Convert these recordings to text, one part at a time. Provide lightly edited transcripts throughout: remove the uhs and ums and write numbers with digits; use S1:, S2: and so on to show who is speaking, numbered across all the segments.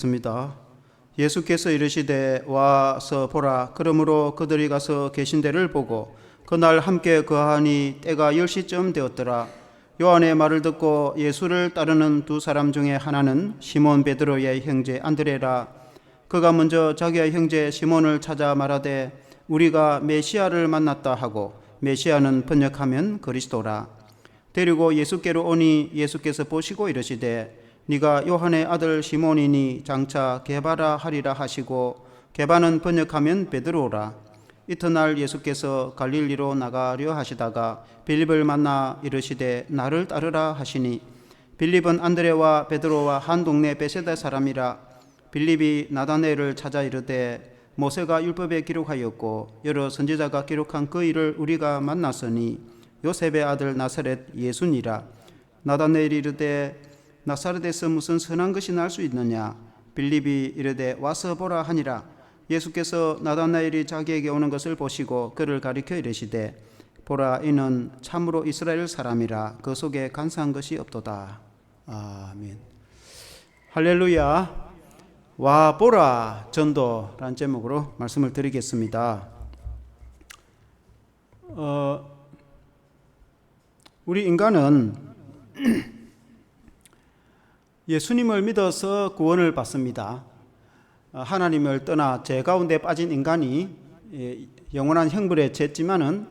S1: 습니다. 예수께서 이르시되 와서 보라. 그러므로 그들이 가서 계신 데를 보고 그날 함께 거하니 때가 10시쯤 되었더라. 요한의 말을 듣고 예수를 따르는 두 사람 중에 하나는 시몬 베드로의 형제 안드레라. 그가 먼저 자기의 형제 시몬을 찾아 말하되 우리가 메시아를 만났다 하고, 메시아는 번역하면 그리스도라. 데리고 예수께로 오니 예수께서 보시고 이르시되 네가 요한의 아들 시몬이니 장차 게바라 하리라 하시고, 게바는 번역하면 베드로라. 이튿날 예수께서 갈릴리로 나가려 하시다가 빌립을 만나 이르시되 나를 따르라 하시니, 빌립은 안드레와 베드로와 한 동네 베세다 사람이라. 빌립이 나다나엘을 찾아 이르되 모세가 율법에 기록하였고 여러 선지자가 기록한 그 일을 우리가 만났으니 요셉의 아들 나사렛 예수니라. 나다나엘이 이르되 나사렛에서 무슨 선한 것이 날 수 있느냐? 빌립이 이르되 와서 보라 하니라. 예수께서 나다나엘이 자기에게 오는 것을 보시고 그를 가리켜 이르시되 보라, 이는 참으로 이스라엘 사람이라. 그 속에 간사한 것이 없도다. 아멘. 할렐루야. 와 보라 전도라는 제목으로 말씀을 드리겠습니다. 우리 인간은 예수님을 믿어서 구원을 받습니다. 하나님을 떠나 죄 가운데 빠진 인간이 영원한 형벌에 졌지만은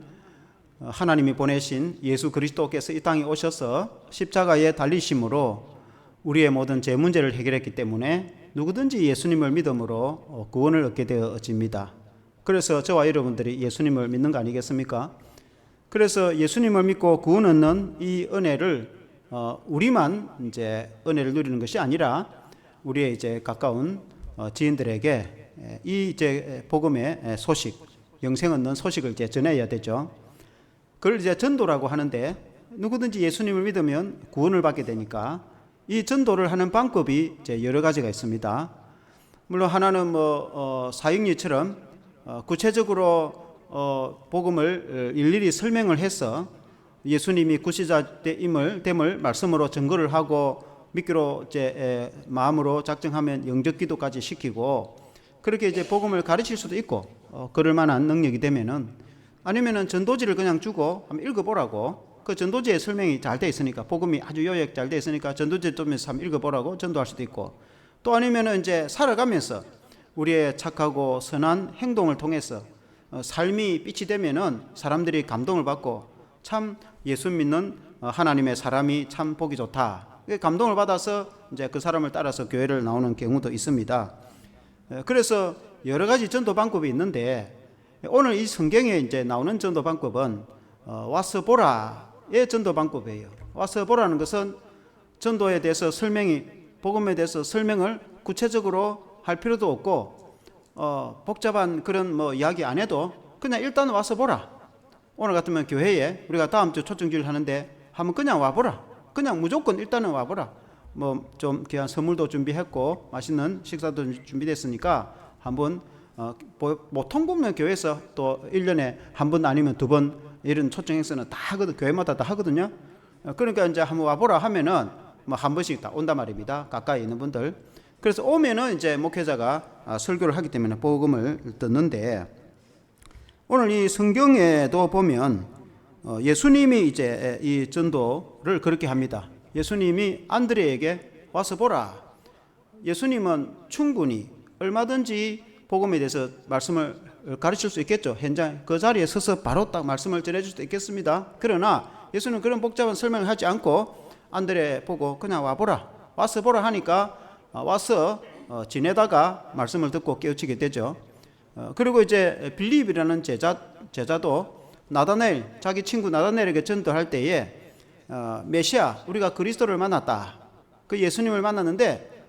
S1: 하나님이 보내신 예수 그리스도께서 이 땅에 오셔서 십자가에 달리심으로 우리의 모든 죄 문제를 해결했기 때문에 누구든지 예수님을 믿음으로 구원을 얻게 되어집니다. 그래서 저와 여러분들이 예수님을 믿는 거 아니겠습니까? 그래서 예수님을 믿고 구원 얻는 이 은혜를 우리만 이제 은혜를 누리는 것이 아니라 우리의 이제 가까운 지인들에게 이 이제 복음의 소식, 영생 얻는 소식을 이제 전해야 되죠. 그걸 이제 전도라고 하는데, 누구든지 예수님을 믿으면 구원을 받게 되니까 이 전도를 하는 방법이 이제 여러 가지가 있습니다. 물론 하나는 사역리처럼 구체적으로 복음을 일일이 설명을 해서 예수님이 구시자임을 말씀으로 증거를 하고 믿기로 이제 마음으로 작정하면 영접기도까지 시키고, 그렇게 이제 복음을 가르칠 수도 있고 그럴 만한 능력이 되면은, 아니면은 전도지를 그냥 주고 한번 읽어보라고, 그 전도지에 설명이 잘 돼 있으니까, 복음이 아주 요약 잘 돼 있으니까 전도지 좀 한번 읽어보라고 전도할 수도 있고, 또 아니면은 이제 살아가면서 우리의 착하고 선한 행동을 통해서 삶이 빛이 되면은 사람들이 감동을 받고 참 예수 믿는 하나님의 사람이 참 보기 좋다, 감동을 받아서 이제 그 사람을 따라서 교회를 나오는 경우도 있습니다. 그래서 여러 가지 전도 방법이 있는데, 오늘 이 성경에 이제 나오는 전도 방법은 와서 보라의 전도 방법이에요. 와서 보라는 것은 전도에 대해서 복음에 대해서 설명을 구체적으로 할 필요도 없고 복잡한 그런 이야기 안 해도 그냥 일단 와서 보라. 오늘 같으면 교회에 우리가 다음 주 초청주일 하는데 한번 그냥 와보라. 그냥 무조건 일단은 와보라. 좀 귀한 선물도 준비했고 맛있는 식사도 준비됐으니까 한번 보통 보면 교회에서 또 1년에 한 번 아니면 2번 이런 초청 행사는 다 하거든. 교회마다 다 하거든요. 그러니까 이제 한번 와보라 하면은 한 번씩 다 온단 말입니다. 가까이 있는 분들. 그래서 오면은 이제 목회자가 설교를 하기 때문에 복음을 듣는데, 오늘 이 성경에도 보면 예수님이 이제 이 전도를 그렇게 합니다. 예수님이 안드레에게 와서 보라. 예수님은 충분히 얼마든지 복음에 대해서 말씀을 가르칠 수 있겠죠. 현장 그 자리에 서서 바로 딱 말씀을 전해줄 수도 있겠습니다. 그러나 예수는 그런 복잡한 설명을 하지 않고 안드레 보고 그냥 와보라, 와서 보라 하니까 와서 지내다가 말씀을 듣고 깨우치게 되죠. 그리고 이제 빌립이라는 제자도 나다나엘, 자기 친구 나다나엘에게 전도할 때에 메시아, 우리가 그리스도를 만났다, 그 예수님을 만났는데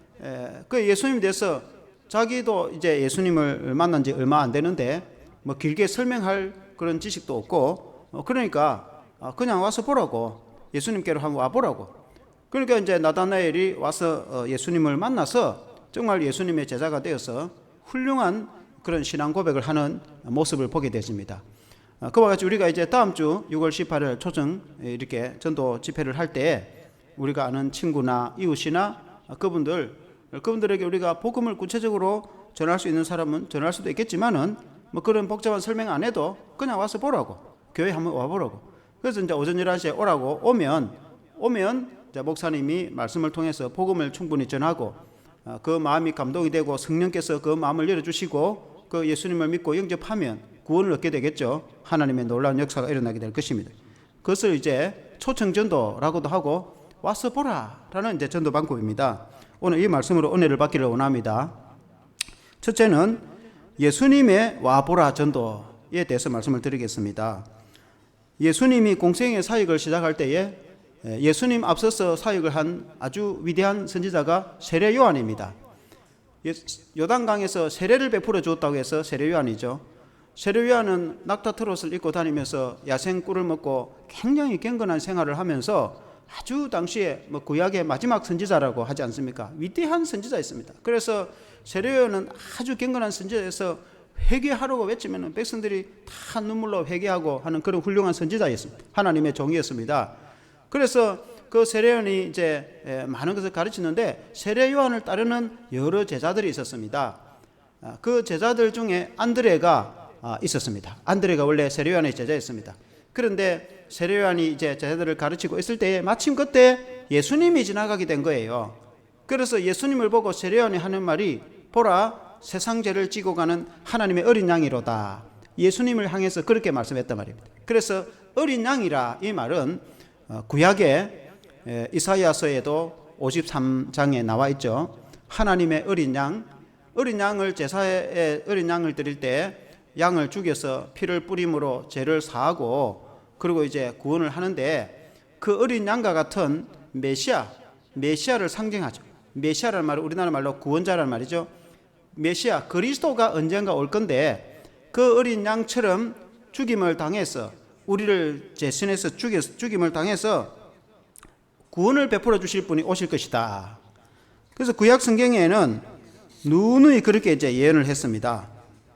S1: 그 예수님에 대해서 자기도 이제 예수님을 만난 지 얼마 안 되는데 길게 설명할 그런 지식도 없고, 그러니까 그냥 와서 보라고, 예수님께로 한번 와보라고. 그러니까 이제 나다나엘이 와서 예수님을 만나서 정말 예수님의 제자가 되어서 훌륭한 그런 신앙 고백을 하는 모습을 보게 되십니다. 그와 같이 우리가 이제 다음 주 6월 18일 초청 이렇게 전도 집회를 할 때 우리가 아는 친구나 이웃이나 그분들 그분들에게 우리가 복음을 구체적으로 전할 수 있는 사람은 전할 수도 있겠지만은 뭐 그런 복잡한 설명 안 해도 그냥 와서 보라고, 교회 한번 와보라고. 그래서 이제 오전 11시에 오라고 오면 이제 목사님이 말씀을 통해서 복음을 충분히 전하고 그 마음이 감동이 되고 성령께서 그 마음을 열어주시고 그 예수님을 믿고 영접하면 구원을 얻게 되겠죠. 하나님의 놀라운 역사가 일어나게 될 것입니다. 그것을 이제 초청 전도라고도 하고 와서 보라라는 이제 전도 방법입니다. 오늘 이 말씀으로 은혜를 받기를 원합니다. 첫째는 예수님의 와보라 전도에 대해서 말씀을 드리겠습니다. 예수님이 공생의 사역을 시작할 때에 예수님 앞서서 사역을 한 아주 위대한 선지자가 세례 요한입니다. 요단강에서 세례를 베풀어 주었다고 해서 세례 요한이죠. 세례 요한은 낙타 트롯을 입고 다니면서 야생 꿀을 먹고 굉장히 경건한 생활을 하면서 아주 당시에 뭐 구약의 마지막 선지자라고 하지 않습니까? 위대한 선지자였습니다. 그래서 세례 요한은 아주 경건한 선지자에서 회개하라고 외치면 백성들이 다 눈물로 회개하고 하는 그런 훌륭한 선지자였습니다. 하나님의 종이었습니다. 그래서 그 세례 요한이 이제 많은 것을 가르치는데 세례 요한을 따르는 여러 제자들이 있었습니다. 그 제자들 중에 안드레가 있었습니다. 안드레가 원래 세례 요한의 제자였습니다. 그런데 세례 요한이 이제 제자들을 가르치고 있을 때에 마침 그때 예수님이 지나가게 된 거예요. 그래서 예수님을 보고 세례 요한이 하는 말이 보라 세상 죄를 지고 가는 하나님의 어린 양이로다. 예수님을 향해서 그렇게 말씀했단 말입니다. 그래서 어린 양이라 이 말은 구약의 이사야서에도 53장에 나와 있죠. 하나님의 어린 양을 제사에 어린 양을 드릴 때 양을 죽여서 피를 뿌림으로 죄를 사하고 그리고 이제 구원을 하는데 그 어린 양과 같은 메시아를 상징하죠. 메시아라는 말은 우리나라 말로 구원자라는 말이죠. 메시아 그리스도가 언젠가 올 건데 그 어린 양처럼 죽임을 당해서 우리를 대신해서 죽임을 당해서 구원을 베풀어 주실 분이 오실 것이다. 그래서 구약 성경에는 누누이 그렇게 이제 예언을 했습니다.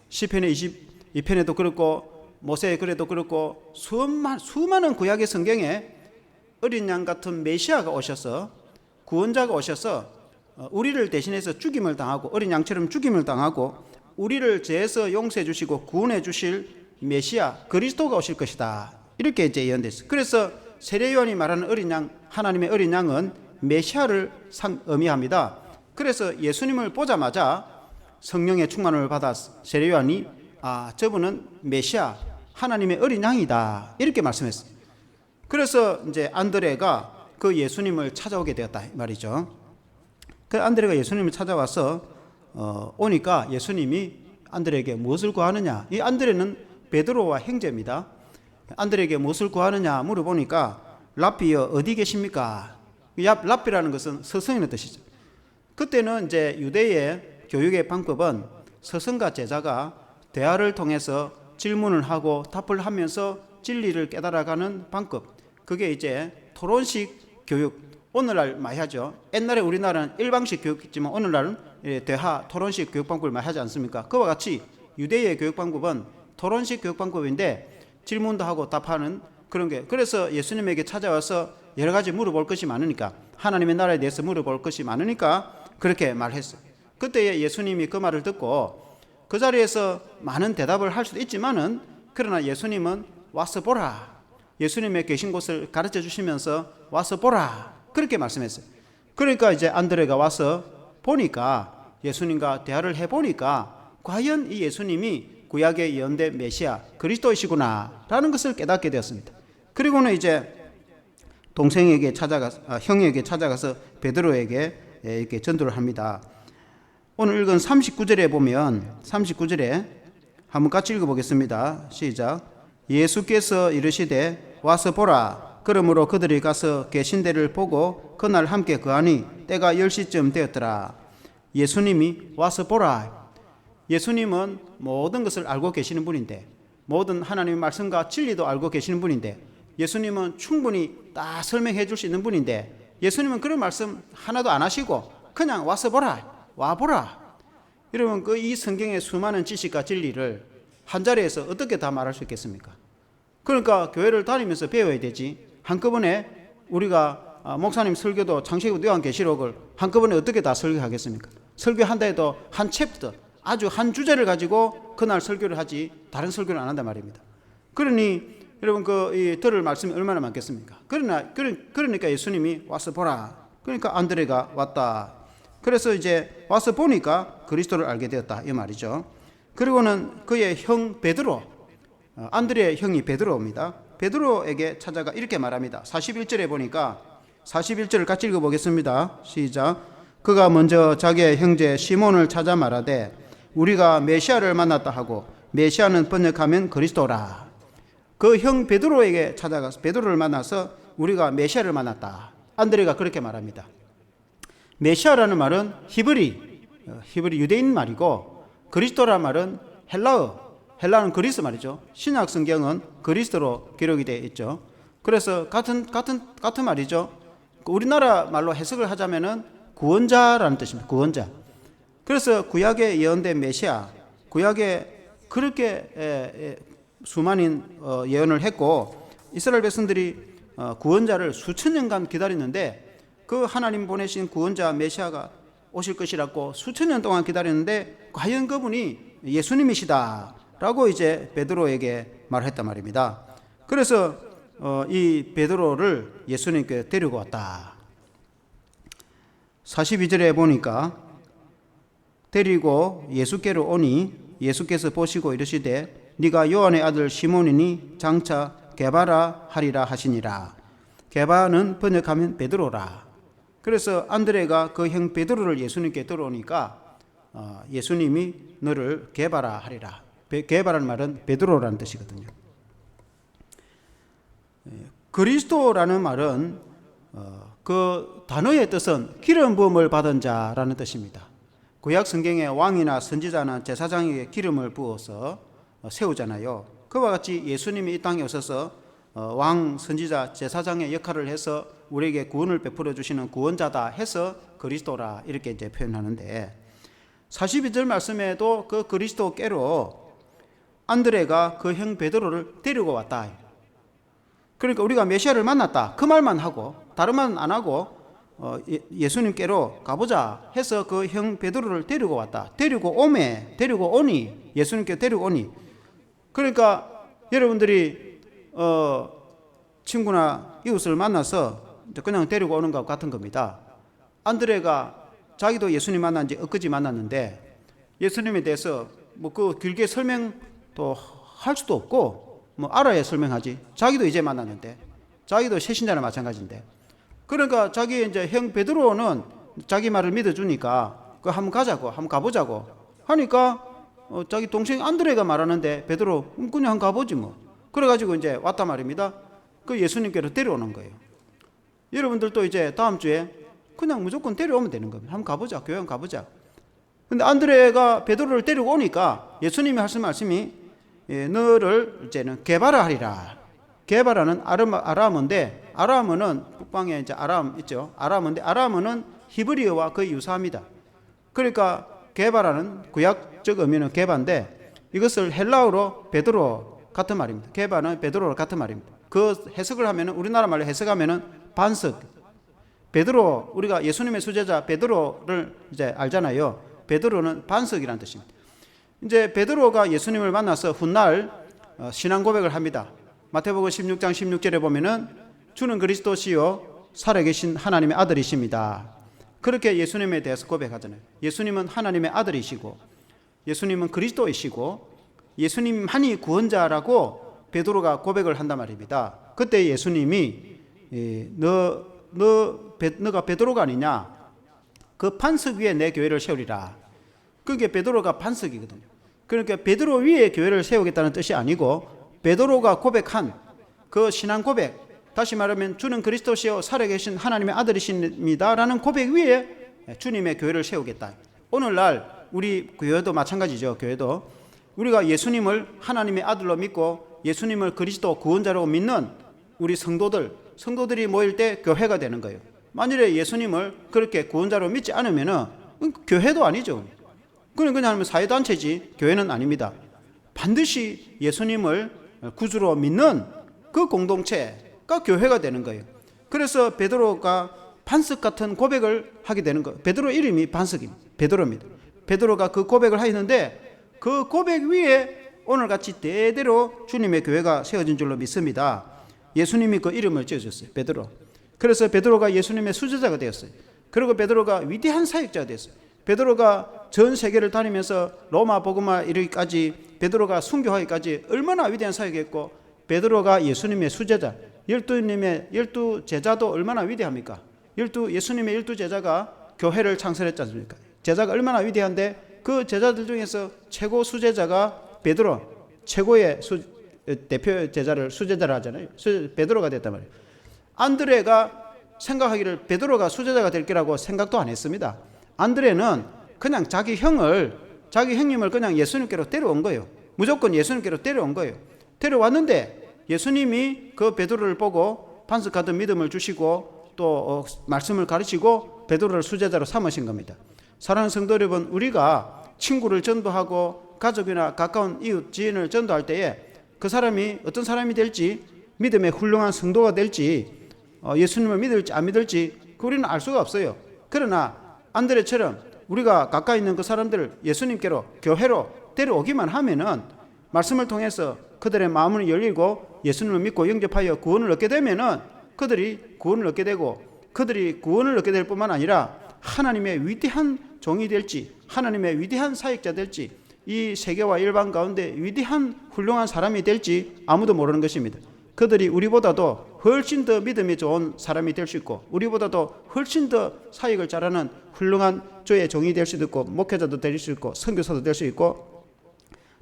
S1: 시편의 22편에도 그렇고 모세의 글에도 그렇고 수많은 구약의 성경에 어린 양 같은 메시아가 오셔서 구원자가 오셔서 우리를 대신해서 죽임을 당하고 어린 양처럼 죽임을 당하고 우리를 죄에서 용서해 주시고 구원해 주실 메시아 그리스도가 오실 것이다. 이렇게 이제 예언됐어요. 그래서 세례 요한이 말하는 어린 양, 하나님의 어린 양은 메시아를 의미합니다. 그래서 예수님을 보자마자 성령의 충만을 받아 세례 요한이 저분은 메시아, 하나님의 어린 양이다. 이렇게 말씀했어요. 그래서 이제 안드레가 그 예수님을 찾아오게 되었다 말이죠. 그 안드레가 예수님을 찾아와서 오니까 예수님이 안드레에게 무엇을 구하느냐. 이 안드레는 베드로와 형제입니다. 안드레에게 무엇을 구하느냐 물어보니까 랍비여 어디 계십니까? 랍비라는 것은 스승이라는 뜻이죠. 그때는 이제 유대의 교육의 방법은 스승과 제자가 대화를 통해서 질문을 하고 답을 하면서 진리를 깨달아가는 방법. 그게 이제 토론식 교육. 오늘날 많이 하죠. 옛날에 우리나라는 일방식 교육이지만 오늘날은 대화, 토론식 교육 방법을 많이 하지 않습니까? 그와 같이 유대의 교육 방법은 토론식 교육 방법인데 질문도 하고 답하는 그런 게. 그래서 예수님에게 찾아와서 여러 가지 물어볼 것이 많으니까 하나님의 나라에 대해서 물어볼 것이 많으니까 그렇게 말했어요. 그때 예수님이 그 말을 듣고 그 자리에서 많은 대답을 할 수도 있지만은 그러나 예수님은 와서 보라. 예수님의 계신 곳을 가르쳐 주시면서 와서 보라. 그렇게 말씀했어요. 그러니까 이제 안드레가 와서 보니까 예수님과 대화를 해보니까 과연 이 예수님이 구약의 예언된 메시아 그리스도이시구나 라는 것을 깨닫게 되었습니다. 그리고는 이제 형에게 찾아가서 베드로에게 이렇게 전도를 합니다. 오늘 읽은 39절에 보면 39절에 한번 같이 읽어보겠습니다. 시작. 예수께서 이르시되 와서 보라. 그러므로 그들이 가서 계신 데를 보고 그날 함께 거하니 때가 10시쯤 되었더라. 예수님이 와서 보라. 예수님은 모든 것을 알고 계시는 분인데 모든 하나님의 말씀과 진리도 알고 계시는 분인데 예수님은 충분히 다 설명해 줄 수 있는 분인데 예수님은 그런 말씀 하나도 안 하시고 그냥 와서 보라. 와보라. 여러분 이 성경의 수많은 지식과 진리를 한 자리에서 어떻게 다 말할 수 있겠습니까? 그러니까 교회를 다니면서 배워야 되지. 한꺼번에 우리가 목사님 설교도 창세기부터 요한계시록을 한꺼번에 어떻게 다 설교하겠습니까? 설교한다 해도 한 챕터, 아주 한 주제를 가지고 그날 설교를 하지 다른 설교를 안 한단 말입니다. 그러니 여러분 들을 말씀이 얼마나 많겠습니까? 그러니까 예수님이 와서 보라. 그러니까 안드레가 왔다. 그래서 이제 와서 보니까 그리스도를 알게 되었다 이 말이죠. 그리고는 그의 형 베드로, 안드레의 형이 베드로입니다. 베드로에게 찾아가 이렇게 말합니다. 41절에 보니까 41절을 같이 읽어보겠습니다. 시작. 그가 먼저 자기의 형제 시몬을 찾아 말하되 우리가 메시아를 만났다 하고, 메시아는 번역하면 그리스도라. 그 형 베드로에게 찾아가서 베드로를 만나서 우리가 메시아를 만났다. 안드레가 그렇게 말합니다. 메시아라는 말은 히브리 유대인 말이고, 그리스도라는 말은 헬라어는 그리스 말이죠. 신약 성경은 그리스도로 기록이 되어 있죠. 그래서 같은 말이죠. 우리나라 말로 해석을 하자면은 구원자라는 뜻입니다. 구원자. 그래서 구약에 예언된 메시아, 구약에 그렇게 수많은 예언을 했고, 이스라엘 백성들이 구원자를 수천 년간 기다렸는데, 그 하나님 보내신 구원자 메시아가 오실 것이라고 수천 년 동안 기다렸는데, 과연 그분이 예수님이시다 라고 이제 베드로에게 말했단 말입니다. 그래서 이 베드로를 예수님께 데리고 왔다. 42절에 보니까 데리고 예수께로 오니 예수께서 보시고 이르시되 네가 요한의 아들 시몬이니 장차 게바라 하리라 하시니라. 게바는 번역하면 베드로라. 그래서 안드레가 그 형 베드로를 예수님께 들어오니까 예수님이 너를 게바라 하리라. 게바라는 말은 베드로라는 뜻이거든요. 그리스도라는 말은 그 단어의 뜻은 기름 부음을 받은 자라는 뜻입니다. 구약 성경에 왕이나 선지자나 제사장에게 기름을 부어서 세우잖아요. 그와 같이 예수님이 이 땅에 오셔서 왕, 선지자, 제사장의 역할을 해서 우리에게 구원을 베풀어 주시는 구원자다 해서 그리스도라 이렇게 이제 표현하는데, 42절 말씀에도 그 그리스도께로 안드레가 그 형 베드로를 데리고 왔다. 그러니까 우리가 메시아를 만났다 그 말만 하고 다른 말은 안 하고 예수님께로 가보자 해서 그 형 베드로를 데리고 왔다. 데리고 오니 예수님께 데리고 오니. 그러니까 여러분들이 친구나 이웃을 만나서 그냥 데리고 오는 것과 같은 겁니다. 안드레가 자기도 예수님 만난 지 엊그제 만났는데 예수님에 대해서 뭐 그 길게 설명도 할 수도 없고 뭐 알아야 설명하지. 자기도 이제 만났는데, 자기도 새신자나 마찬가지인데, 그러니까 자기 이제 형 베드로는 자기 말을 믿어주니까 그 한번 가보자고 하니까 자기 동생 안드레가 말하는데 베드로 그냥 한번 가보지 뭐. 그래가지고 이제 왔단 말입니다. 그 예수님께로 데려오는 거예요. 여러분들도 이제 다음 주에 그냥 무조건 데려오면 되는 겁니다. 한번 가보자, 교회 한번 가보자. 근데 안드레가 베드로를 데리고 오니까 예수님이 하신 말씀이 너를 이제는 게바라 하리라. 게바라는 아람어인데, 아람어는 북방에 이제 아람 있죠. 아람어인데 아람어는 히브리어와 거의 유사합니다. 그러니까 게바라는 구약적 의미는 게바인데 이것을 헬라어로 베드로 같은 말입니다. 게바는 베드로로 같은 말입니다. 그 해석을 하면은, 우리나라 말로 해석하면은 반석. 베드로, 우리가 예수님의 수제자 베드로를 이제 알잖아요. 베드로는 반석이라는 뜻입니다. 이제 베드로가 예수님을 만나서 훗날 신앙 고백을 합니다. 마태복음 16장 16절에 보면은 주는 그리스도시요 살아계신 하나님의 아들이십니다. 그렇게 예수님에 대해서 고백하잖아요. 예수님은 하나님의 아들이시고 예수님은 그리스도이시고 예수님만이 구원자라고 베드로가 고백을 한단 말입니다. 그때 예수님이 너가 베드로가 아니냐? 그 반석 위에 내 교회를 세우리라. 그게 베드로가 반석이거든요. 그러니까 베드로 위에 교회를 세우겠다는 뜻이 아니고 베드로가 고백한 그 신앙 고백, 다시 말하면 주는 그리스도시요 살아계신 하나님의 아들이십니다 라는 고백 위에 주님의 교회를 세우겠다. 오늘날 우리 교회도 마찬가지죠. 교회도 우리가 예수님을 하나님의 아들로 믿고 예수님을 그리스도 구원자로 믿는 우리 성도들이 모일 때 교회가 되는 거예요. 만일에 예수님을 그렇게 구원자로 믿지 않으면 교회도 아니죠. 그냥 사회단체지 교회는 아닙니다. 반드시 예수님을 구주로 믿는 그 공동체가 교회가 되는 거예요. 그래서 베드로가 반석 같은 고백을 하게 되는 거예요. 베드로 이름이 반석입니다. 베드로입니다. 베드로가 그 고백을 하였는데 그 고백 위에 오늘같이 대대로 주님의 교회가 세워진 줄로 믿습니다. 예수님이 그 이름을 지어줬어요. 베드로. 그래서 베드로가 예수님의 수제자가 되었어요. 그리고 베드로가 위대한 사역자가 되었어요. 베드로가 전 세계를 다니면서 로마 복음화 이르기까지 베드로가 순교하기까지 얼마나 위대한 사역했고, 베드로가 예수님의 수제자, 열두 제자도 얼마나 위대합니까? 예수님의 12제자가 교회를 창설했지 않습니까? 제자가 얼마나 위대한데 그 제자들 중에서 최고 수제자가 베드로, 최고의 대표 제자를 수제자라 하잖아요. 베드로가 됐단 말이에요. 안드레가 생각하기를 베드로가 수제자가 될 거라고 생각도 안 했습니다. 안드레는 그냥 자기 형님을 그냥 예수님께로 데려온 거예요. 무조건 예수님께로 데려온 거예요. 데려왔는데 예수님이 그 베드로를 보고 반석 같은 믿음을 주시고 또 말씀을 가르치고 베드로를 수제자로 삼으신 겁니다. 사랑하는 성도 여러분, 우리가 친구를 전도하고 가족이나 가까운 이웃 지인을 전도할 때에 그 사람이 어떤 사람이 될지, 믿음의 훌륭한 성도가 될지, 예수님을 믿을지 안 믿을지 우리는 알 수가 없어요. 그러나 안드레처럼 우리가 가까이 있는 그 사람들을 예수님께로, 교회로 데려오기만 하면은 말씀을 통해서 그들의 마음을 열리고 예수님을 믿고 영접하여 구원을 얻게 되면은 그들이 구원을 얻게 되고, 그들이 구원을 얻게 될 뿐만 아니라 하나님의 위대한 종이 될지, 하나님의 위대한 사역자 될지, 이 세계와 일반 가운데 위대한 훌륭한 사람이 될지 아무도 모르는 것입니다. 그들이 우리보다도 훨씬 더 믿음이 좋은 사람이 될 수 있고, 우리보다도 훨씬 더 사역을 잘하는 훌륭한 주의 종이 될 수도 있고, 목회자도 될 수 있고, 선교사도 될 수 있고,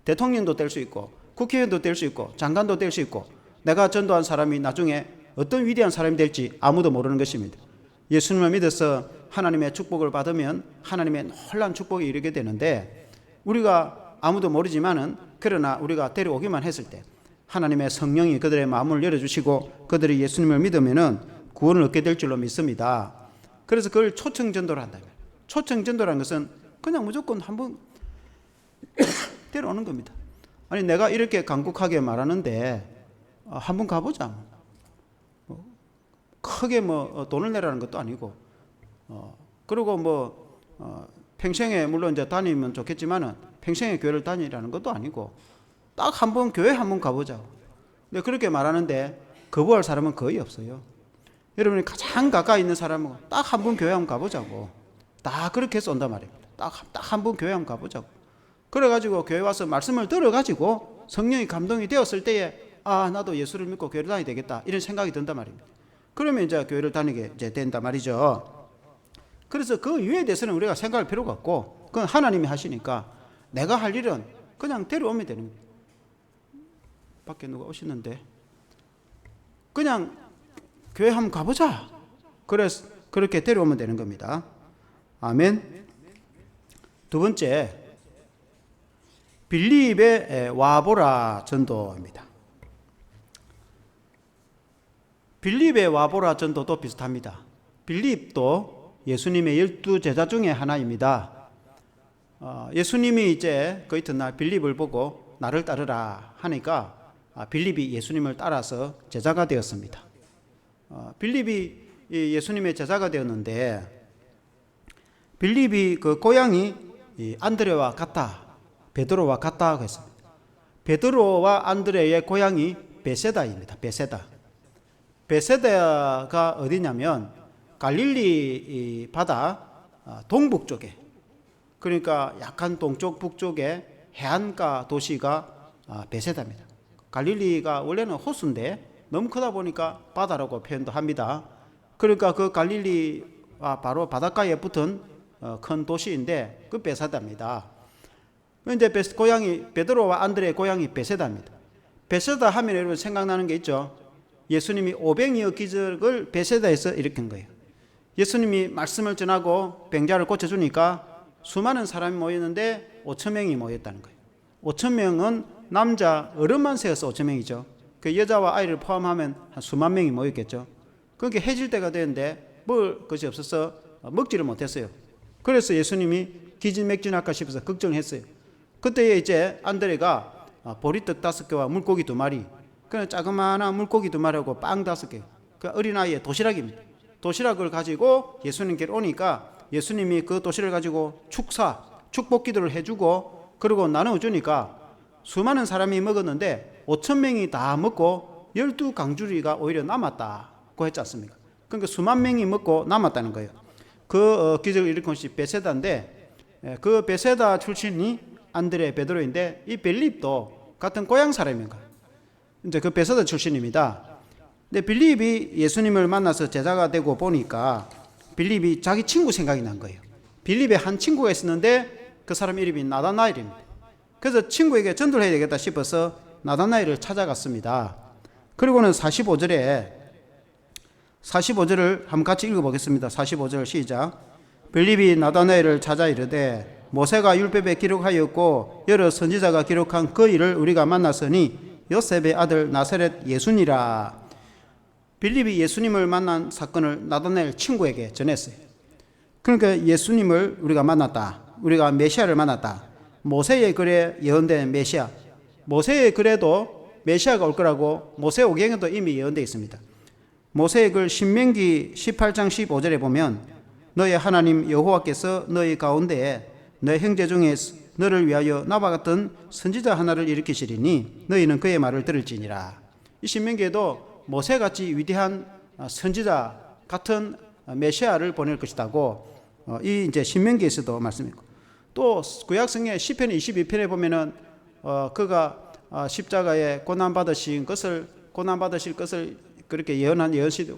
S1: 대통령도 될 수 있고, 국회의원도 될 수 있고, 장관도 될 수 있고, 내가 전도한 사람이 나중에 어떤 위대한 사람이 될지 아무도 모르는 것입니다. 예수님을 믿어서 하나님의 축복을 받으면 하나님의 놀라운 축복에 이르게 되는데, 우리가 아무도 모르지만은, 그러나 우리가 데려오기만 했을 때 하나님의 성령이 그들의 마음을 열어주시고 그들이 예수님을 믿으면은 구원을 얻게 될 줄로 믿습니다. 그래서 그걸 초청전도를 한다면, 초청전도라는 것은 그냥 무조건 한번 데려오는 겁니다. 아니, 내가 이렇게 간곡하게 말하는데 한번 가보자. 크게 돈을 내라는 것도 아니고, 그리고 평생에 물론 이제 다니면 좋겠지만은 평생에 교회를 다니라는 것도 아니고, 딱 한번 교회 한번 가보자고. 근데 그렇게 말하는데 거부할 사람은 거의 없어요. 여러분이 가장 가까이 있는 사람은 딱 한번 교회 한번 가보자고. 딱 그렇게 해서 온단 말입니다. 딱 한번 교회 한번 가보자고. 그래가지고 교회 와서 말씀을 들어가지고 성령이 감동이 되었을 때에, 아, 나도 예수를 믿고 교회를 다녀야 되겠다, 이런 생각이 든단 말입니다. 그러면 이제 교회를 다니게 이제 된단 말이죠. 그래서 그 이유에 대해서는 우리가 생각할 필요가 없고, 그건 하나님이 하시니까 내가 할 일은 그냥 데려오면 되는 거예요. 밖에 누가 오시는데 그냥 교회 한번 가보자. 그래서 그렇게 데려오면 되는 겁니다. 아멘. 두 번째, 빌립의 와보라 전도입니다. 빌립의 와보라 전도도 비슷합니다. 빌립도 예수님의 12제자 중에 하나입니다. 예수님이 이제 그 이튿날 빌립을 보고 나를 따르라 하니까 빌립이 예수님을 따라서 제자가 되었습니다. 빌립이 예수님의 제자가 되었는데, 빌립이 그 고향이 안드레와 같다, 베드로와 같다고 했습니다. 베드로와 안드레의 고향이 베세다입니다. 베세다가 어디냐면 갈릴리 바다 동북 쪽에, 그러니까 약간 동쪽 북쪽에 해안가 도시가 베세다입니다. 갈릴리가 원래는 호수인데 너무 크다 보니까 바다라고 표현도 합니다. 그러니까 그 갈릴리와 바로 바닷가에 붙은 큰 도시인데 그 베세다입니다. 이제 고향이, 베드로와 안드레의 고향이 베세다입니다. 베세다 하면 여러분 생각나는 게 있죠. 예수님이 오병이어 기적을 베세다에서 일으킨 거예요. 예수님이 말씀을 전하고 병자를 고쳐주니까 수많은 사람이 모였는데 5,000명이 모였다는 거예요. 5,000명은 남자 어른만 세어서 5,000명이죠. 그 여자와 아이를 포함하면 한 수만 명이 모였겠죠. 그게 해질 때가 되는데 먹을 것이 없어서 먹지를 못했어요. 그래서 예수님이 기진맥진할까 싶어서 걱정을 했어요. 그때에 이제 안드레가 보리떡 5개와 물고기 2마리, 그냥 자그마한 물고기 2마리하고 빵 5개, 그 어린아이의 도시락입니다. 도시락을 가지고 예수님께 오니까 예수님이 그 도시락을 가지고 축복 기도를 해주고 그리고 나눠주니까 수많은 사람이 먹었는데 5천 명이 다 먹고 12강주리가 오히려 남았다고 했지 않습니까? 그러니까 수만 명이 먹고 남았다는 거예요. 그 기적을 일으킨 것이 베세다인데 그 베세다 출신이 안드레 베드로인데 이 빌립도 같은 고향 사람인가? 이제 그 베세다 출신입니다. 근데 빌립이 예수님을 만나서 제자가 되고 보니까 빌립이 자기 친구 생각이 난 거예요. 빌립의 한 친구가 있었는데 그 사람 이름이 나다나엘입니다. 그래서 친구에게 전도를 해야 되겠다 싶어서 나다나엘을 찾아갔습니다. 그리고는 45절을 한번 같이 읽어보겠습니다. 45절 시작. 빌립이 나다나엘을 찾아 이르되 모세가 율법에 기록하였고 여러 선지자가 기록한 그 일을 우리가 만났으니 요셉의 아들 나사렛 예수니라. 빌립이 예수님을 만난 사건을 나다나엘 친구에게 전했어요. 그러니까 예수님을 우리가 만났다. 우리가 메시아를 만났다. 모세의 글에 예언된 메시아. 모세의 글에도 메시아가 올 거라고 모세오경에도 이미 예언되어 있습니다. 모세의 글 신명기 18장 15절에 보면 너의 하나님 여호와께서 너희 가운데에 너의 형제 중에 너를 위하여 나와 같은 선지자 하나를 일으키시리니 너희는 그의 말을 들을지니라. 이 신명기에도 모세같이 위대한 선지자 같은 메시아를 보낼 것이라고 이 이제 신명기에서도 말씀했고 또 구약성경 시편 22편에 보면은 그가 십자가에 고난 받으실 것을 그렇게 예언한 예언시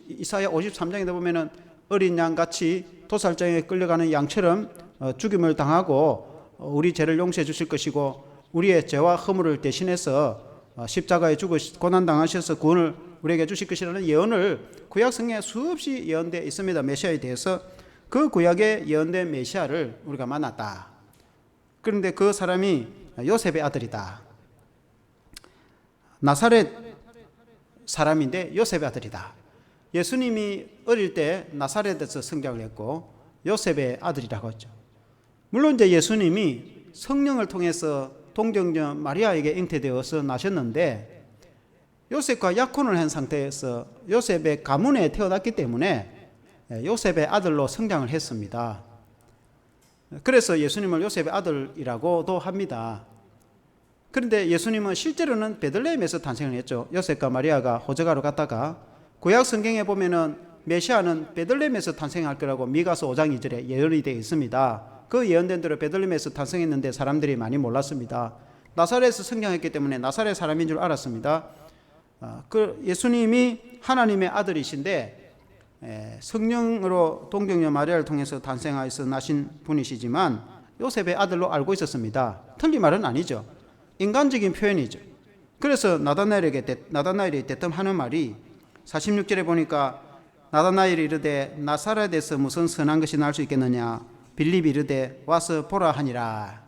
S1: 이사야 53장에 보면은 어린 양 같이 도살장에 끌려가는 양처럼 죽임을 당하고 우리 죄를 용서해 주실 것이고 우리의 죄와 허물을 대신해서 십자가에 고난 당하셔서 구원을 우리에게 주실 것이라는 예언을 구약 성경에 수없이 예언되어 있습니다. 메시아에 대해서 그 구약에 예언된 메시아를 우리가 만났다. 그런데 그 사람이 요셉의 아들이다. 나사렛 사람인데 요셉의 아들이다. 예수님이 어릴 때 나사렛에서 성장을 했고 요셉의 아들이라고 했죠. 물론 이제 예수님이 성령을 통해서 동정녀 마리아에게 잉태되어서 나셨는데 요셉과 약혼을 한 상태에서 요셉의 가문에 태어났기 때문에 요셉의 아들로 성장을 했습니다. 그래서 예수님을 요셉의 아들이라고도 합니다. 그런데 예수님은 실제로는 베들레헴에서 탄생을 했죠. 요셉과 마리아가 호적하러 갔다가 구약 성경에 보면은 메시아는 베들레헴에서 탄생할 거라고 미가서 5장 2절에 예언이 되어 있습니다. 그 예언된 대로 베들레헴에서 탄생했는데 사람들이 많이 몰랐습니다. 나사렛에서 성장했기 때문에 나사렛 사람인 줄 알았습니다. 그 예수님이 하나님의 아들이신데 성령으로 동정녀 마리아를 통해서 탄생하여서 나신 분이시지만 요셉의 아들로 알고 있었습니다. 틀린 말은 아니죠. 인간적인 표현이죠. 그래서 나다나엘이 대뜸하는 말이 46절에 보니까 나다나엘이 이르되 나사렛에서 무슨 선한 것이 날 수 있겠느냐. 빌립이 이르되 와서 보라 하니라.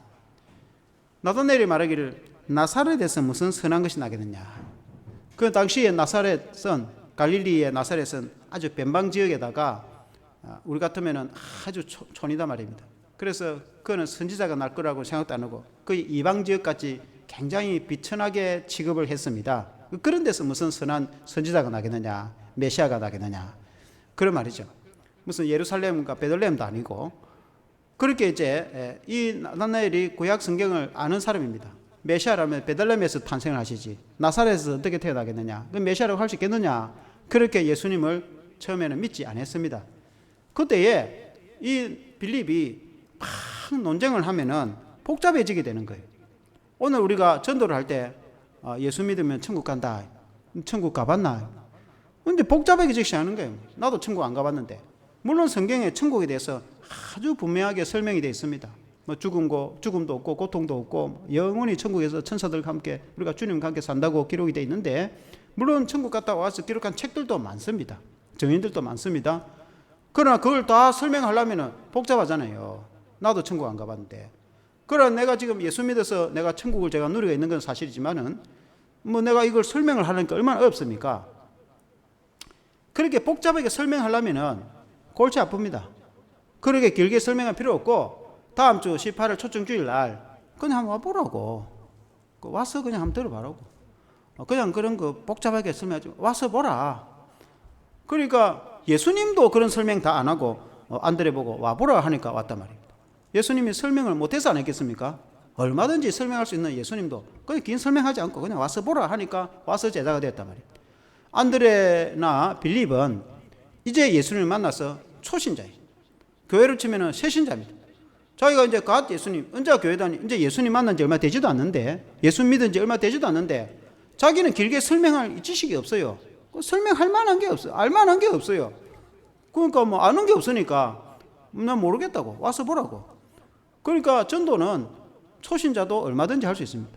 S1: 나다나엘이 말하기를 나사렛에서 무슨 선한 것이 나겠느냐. 그 당시에 나사렛은 갈릴리의 나사렛은 아주 변방 지역에다가 우리 같으면은 아주 촌이다 말입니다. 그래서 그는 선지자가 날 거라고 생각도 안 하고 거의 이방 지역까지 굉장히 비천하게 취급을 했습니다. 그런 데서 무슨 선한 선지자가 나겠느냐, 메시아가 나겠느냐 그런 말이죠. 무슨 예루살렘과 베들레헴도 아니고 그렇게 이제 이 나다나엘이 구약 성경을 아는 사람입니다. 메시아라면 베들레헴에서 탄생을 하시지 나사렛에서 어떻게 태어나겠느냐, 그 메시아라고 할 수 있겠느냐, 그렇게 예수님을 처음에는 믿지 않았습니다. 그때에 이 빌립이 막 논쟁을 하면은 복잡해지게 되는 거예요. 오늘 우리가 전도를 할 때 예수 믿으면 천국 간다. 천국 가봤나? 근데 복잡하게 시작하는 거예요. 나도 천국 안 가봤는데. 물론 성경에 천국에 대해서 아주 분명하게 설명이 되어 있습니다. 뭐 죽음도 없고 고통도 없고 영원히 천국에서 천사들과 함께 우리가 주님과 함께 산다고 기록이 되어 있는데 물론 천국 갔다 와서 기록한 책들도 많습니다. 증인들도 많습니다. 그러나 그걸 다 설명하려면 복잡하잖아요. 나도 천국 안 가봤는데. 그러나 내가 지금 예수 믿어서 내가 천국을 제가 누리고 있는 건 사실이지만은 뭐 내가 이걸 설명을 하려니까 얼마나 어렵습니까? 그렇게 복잡하게 설명하려면은 골치 아픕니다. 그렇게 길게 설명할 필요 없고 다음 주 18일 초청주일 날 그냥 한번 와보라고. 와서 그냥 한번 들어봐라고. 그냥 그런 거 복잡하게 설명하지 와서 보라. 그러니까 예수님도 그런 설명 다 안 하고 안드레 보고 와보라 하니까 왔단 말입니다. 예수님이 설명을 못해서 안 했겠습니까? 얼마든지 설명할 수 있는 예수님도 그냥 긴 설명하지 않고 그냥 와서 보라 하니까 와서 제자가 됐단 말입니다. 안드레나 빌립은 이제 예수님을 만나서 초신자예요. 교회로 치면 새신자입니다. 자기가 이제 갓 예수님, 언제 교회 다니, 이제 예수님 만난 지 얼마 되지도 않는데, 예수 믿은 지 얼마 되지도 않는데, 자기는 길게 설명할 지식이 없어요. 설명할 만한 게 없어요. 알 만한 게 없어요. 그러니까 뭐 아는 게 없으니까 난 모르겠다고 와서 보라고. 그러니까 전도는 초신자도 얼마든지 할 수 있습니다.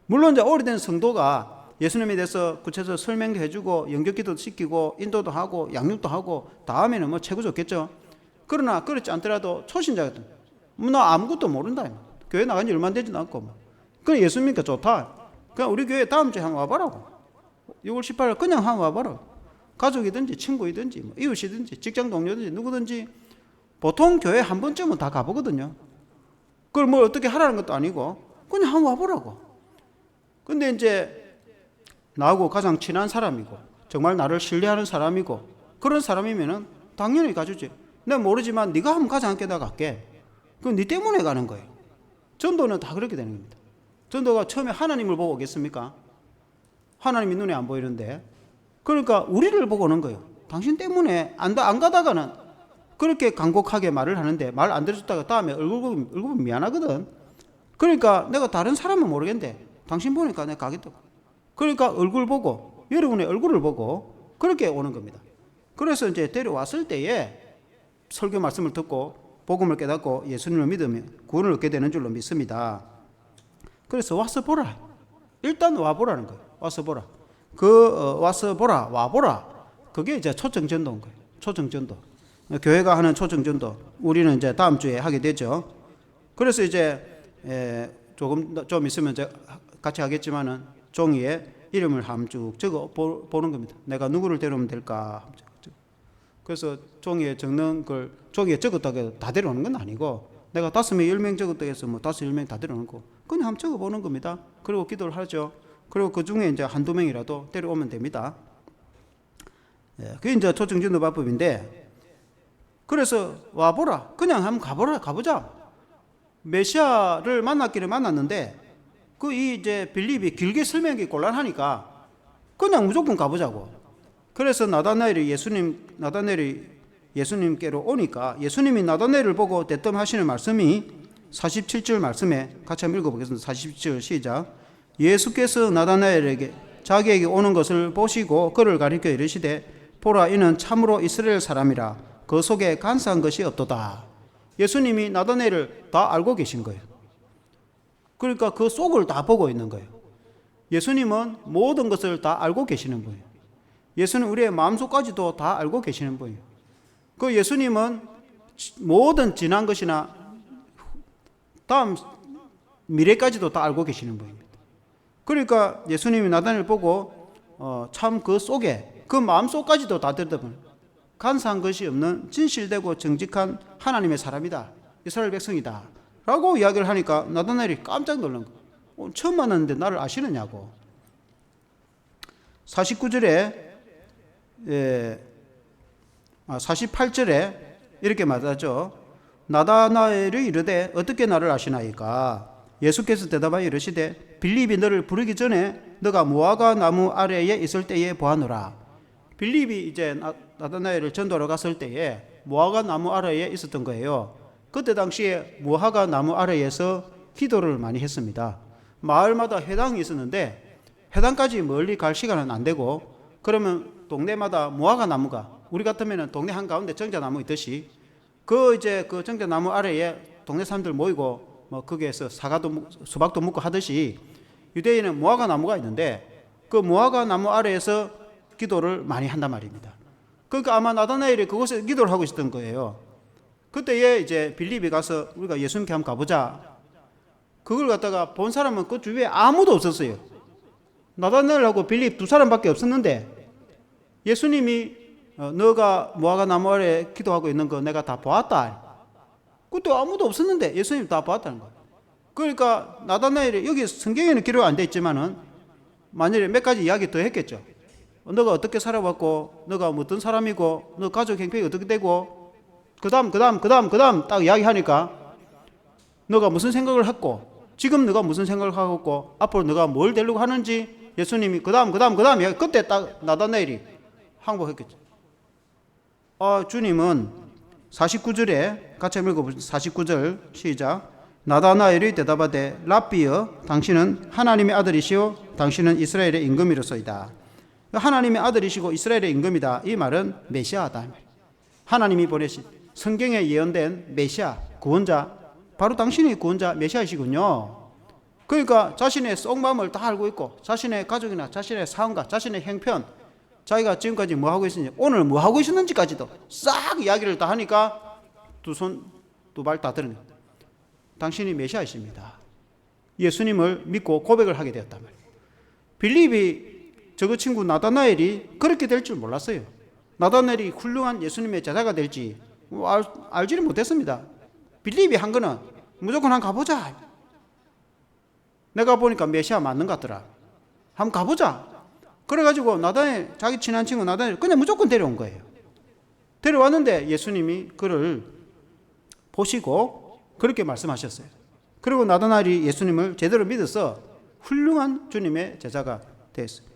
S1: 물론 이제 오래된 성도가 예수님에 대해서 구체적으로 설명도 해주고 영접기도 시키고 인도도 하고 양육도 하고 다음에는 뭐 최고 좋겠죠. 그러나 그렇지 않더라도 초신자 같은 나 아무것도 모른다. 교회 나간 지 얼마 되지도 않고 뭐. 그래 예수 믿으니까 좋다. 그냥 우리 교회 다음 주에 한번 와봐라고. 6월 18일 그냥 한번 와봐라. 가족이든지 친구이든지 뭐 이웃이든지 직장 동료든지 누구든지 보통 교회 한 번쯤은 다 가보거든요. 그걸 뭐 어떻게 하라는 것도 아니고 그냥 한번 와보라고. 근데 이제 나하고 가장 친한 사람이고 정말 나를 신뢰하는 사람이고 그런 사람이면은 당연히 가주지. 내가 모르지만 네가 한번 가지 않게 나 갈게. 그건 네 때문에 가는 거예요. 전도는 다 그렇게 되는 겁니다. 전도가 처음에 하나님을 보고 오겠습니까? 하나님이 눈에 안 보이는데. 그러니까 우리를 보고 오는 거예요. 당신 때문에 안 가다가는 그렇게 간곡하게 말을 하는데 말 안 들어줬다가 다음에 얼굴 보면 미안하거든. 그러니까 내가 다른 사람은 모르겠는데 당신 보니까 내가 가겠다고. 그러니까 얼굴 보고 여러분의 얼굴을 보고 그렇게 오는 겁니다. 그래서 이제 데려왔을 때에 설교 말씀을 듣고 복음을 깨닫고 예수님을 믿으면 구원을 얻게 되는 줄로 믿습니다. 그래서 와서 보라. 일단 와보라는 거예요. 와서 보라. 와서 보라, 와보라. 그게 이제 초청전도인 거예요. 초청전도. 교회가 하는 초청전도. 우리는 이제 다음 주에 하게 되죠. 그래서 이제 좀 있으면 이제 같이 하겠지만은 종이에 이름을 함쭉 적어 보는 겁니다. 내가 누구를 데려오면 될까. 그래서 종이에 적는 걸 종이에 적었다고 해서 다 데려오는 건 아니고 내가 5명, 10명 적었다고 해서 뭐 5, 10명 다 데려오는 거 그냥 한번 적어보는 겁니다. 그리고 기도를 하죠. 그리고 그 중에 이제 한두 명이라도 데려오면 됩니다. 그게 이제 초청전도 방법인데 그래서 와보라. 그냥 한번 가보자. 메시아를 만났는데 이제 빌립이 길게 설명하기 곤란하니까 그냥 무조건 가보자고. 그래서 나다나엘이 예수님께로 오니까 예수님이 나다나엘을 보고 대뜸하시는 말씀이 47절 말씀에 같이 한번 읽어보겠습니다. 47절 시작. 예수께서 나다나엘에게 자기에게 오는 것을 보시고 그를 가리켜 이르시되 보라 이는 참으로 이스라엘 사람이라 그 속에 간사한 것이 없도다. 예수님이 나다나엘을 다 알고 계신 거예요. 그러니까 그 속을 다 보고 있는 거예요. 예수님은 모든 것을 다 알고 계시는 분이에요. 예수는 우리의 마음속까지도 다 알고 계시는 분이에요. 그 예수님은 모든 지난 것이나 다음 미래까지도 다 알고 계시는 분입니다. 그러니까 예수님이 나다나엘을 보고 참 그 속에 그 마음속까지도 다 들여다보는 간사한 것이 없는 진실되고 정직한 하나님의 사람이다. 이스라엘 백성이다. 라고 이야기를 하니까 나다나엘이 깜짝 놀란 거예요. 처음 만났는데 나를 아시느냐고. 48절에 이렇게 말하죠. 나다나엘이 이르되 어떻게 나를 아시나이까. 예수께서 대답하여 이르시되 빌립이 너를 부르기 전에 너가 무화과 나무 아래에 있을 때에 보았노라. 빌립이 이제 나다나엘을 전도하러 갔을 때에 무화과 나무 아래에 있었던 거예요. 그때 당시에 무화과 나무 아래에서 기도를 많이 했습니다. 마을마다 회당이 있었는데 회당까지 멀리 갈 시간은 안 되고 그러면 동네마다 무화과 나무가 우리 같으면 동네 한가운데 정자나무 있듯이 그 정자나무 아래에 동네 사람들 모이고 뭐 거기에서 수박도 묵고 하듯이 유대인은 무화과 나무가 있는데 그 무화과 나무 아래에서 기도를 많이 한단 말입니다. 그러니까 아마 나다나엘이 그곳에 기도를 하고 있었던 거예요. 그때에 이제 빌립이 가서 우리가 예수님께 한번 가보자. 그걸 갖다가 본 사람은 그 주위에 아무도 없었어요. 나다나엘하고 빌립 두 사람밖에 없었는데 예수님이 너가 무화과 나무 아래 기도하고 있는 거 내가 다 보았다. 그때 아무도 없었는데 예수님이 다 보았다는 거예요. 그러니까 나다나엘이 여기 성경에는 기록 안 돼 있지만은 만일에 몇 가지 이야기 더 했겠죠. 너가 어떻게 살아왔고, 너가 어떤 사람이고, 너 가족 형편이 어떻게 되고, 그 다음 딱 이야기하니까 너가 무슨 생각을 했고, 지금 너가 무슨 생각을 하고 있고, 앞으로 너가 뭘 되려고 하는지 예수님이 그 다음 그때 딱 나다나엘이 항복했겠죠. 주님은 49절에 같이 한번 읽어보시죠. 49절 시작. 나다나엘이 대답하되 랍비여 당신은 하나님의 아들이시오 당신은 이스라엘의 임금이로소이다. 하나님의 아들이시고 이스라엘의 임금이다. 이 말은 메시아다. 하나님이 보내신 성경에 예언된 메시아 구원자, 바로 당신이 구원자 메시아이시군요. 그러니까 자신의 속마음을 다 알고 있고, 자신의 가족이나 자신의 상황과 자신의 형편, 자기가 지금까지 뭐 하고 있었는지, 오늘 뭐 하고 있었는지까지도 싹 이야기를 다 하니까 두 손 두 발 다 드러내. 당신이 메시아이십니다. 예수님을 믿고 고백을 하게 되었단 말이에요. 빌립이 저그 친구 나다나엘이 그렇게 될 줄 몰랐어요. 나다나엘이 훌륭한 예수님의 제자가 될지 알지를 못했습니다. 빌립이 한 거는 무조건 한번 가보자. 내가 보니까 메시아 맞는 것 같더라. 한번 가보자. 그래가지고 나다나엘, 자기 친한 친구 나다나엘 그냥 무조건 데려온 거예요. 데려왔는데 예수님이 그를 보시고 그렇게 말씀하셨어요. 그리고 나다나엘이 예수님을 제대로 믿어서 훌륭한 주님의 제자가 되었어요.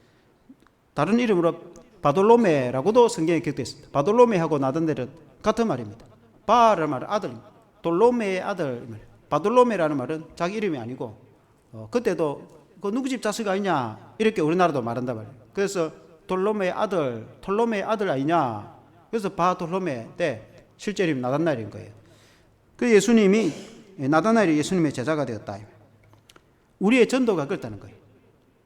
S1: 다른 이름으로 바돌로메라고도 성경에 기록되어 있습니다. 바돌로메하고 나다나엘은 같은 말입니다. 바라는 말은 아들, 돌로메의 아들. 바돌로메라는 말은 자기 이름이 아니고 그때도 그 누구 집 자식 아니냐 이렇게 우리나라도 말한단 말이에요. 그래서 돌로메의 아들, 톨로메의 아들 아니냐. 그래서 바돌로메 때 실제 이름이 나다나엘인 거예요. 그 예수님이 나다나엘이 예수님의 제자가 되었다. 우리의 전도가 그렇다는 거예요.